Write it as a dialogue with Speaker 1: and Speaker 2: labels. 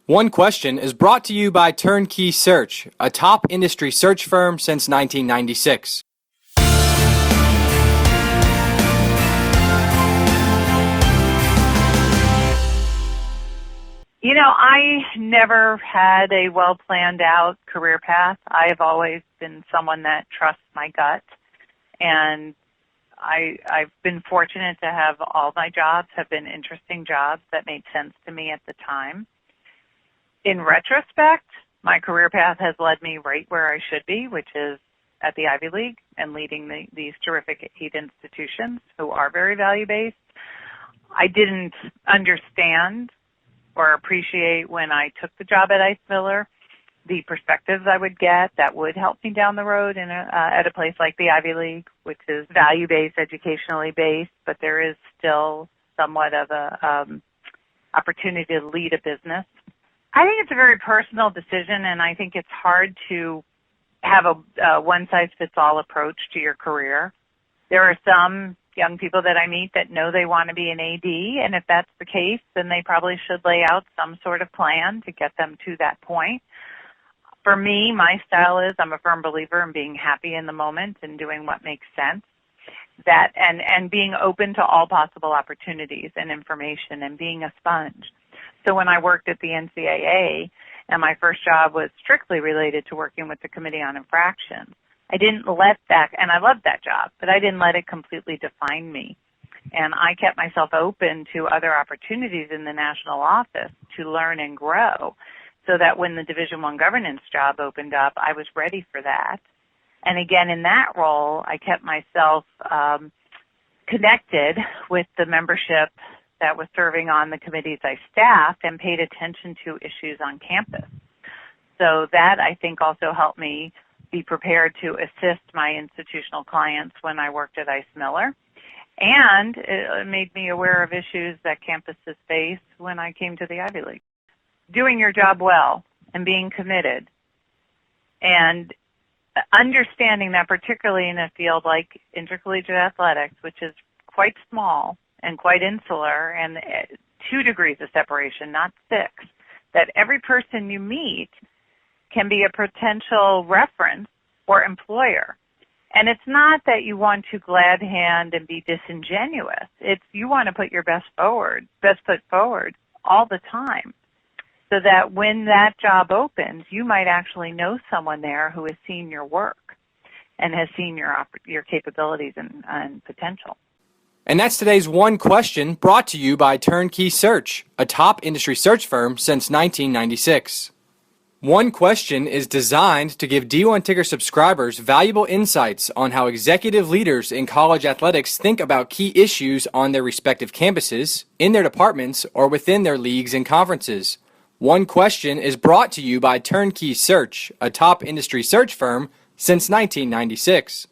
Speaker 1: One Question is brought to you by Turnkey Search, a top industry search firm since 1996.
Speaker 2: I never had a well-planned out career path. I have always been someone that trusts my gut, and I've been fortunate to have all my jobs have been interesting jobs that made sense to me at the time. In retrospect, my career path has led me right where I should be, which is at the Ivy League and leading these terrific 8 institutions who are very value-based. I didn't understand or appreciate when I took the job at Ice Miller the perspectives I would get that would help me down the road at a place like the Ivy League, which is value-based, educationally based, but there is still somewhat of a opportunity to lead a business. I think it's a very personal decision, and I think it's hard to have a one-size-fits-all approach to your career. There are some young people that I meet that know they want to be an AD, and if that's the case, then they probably should lay out some sort of plan to get them to that point. For me, my style is I'm a firm believer in being happy in the moment and doing what makes sense. That and being open to all possible opportunities and information and being a sponge. So when I worked at the NCAA, and my first job was strictly related to working with the Committee on Infractions, I didn't let that, and I loved that job, but I didn't let it completely define me. And I kept myself open to other opportunities in the national office to learn and grow so that when the Division I governance job opened up, I was ready for that. And again, in that role, I kept myself connected with the membership that was serving on the committees I staffed and paid attention to issues on campus. So that, I think, also helped me be prepared to assist my institutional clients when I worked at Ice Miller. And it made me aware of issues that campuses face when I came to the Ivy League. Doing your job well and being committed and understanding that particularly in a field like intercollegiate athletics, which is quite small and quite insular and 2 degrees of separation, not 6, that every person you meet can be a potential reference or employer. And it's not that you want to glad hand and be disingenuous. It's you want to put your best foot forward all the time so that when that job opens, you might actually know someone there who has seen your work and has seen your capabilities and potential.
Speaker 1: And that's today's One Question, brought to you by Turnkey Search, a top industry search firm since 1996. One Question is designed to give D1 Ticker subscribers valuable insights on how executive leaders in college athletics think about key issues on their respective campuses, in their departments, or within their leagues and conferences. One Question is brought to you by Turnkey Search, a top industry search firm since 1996.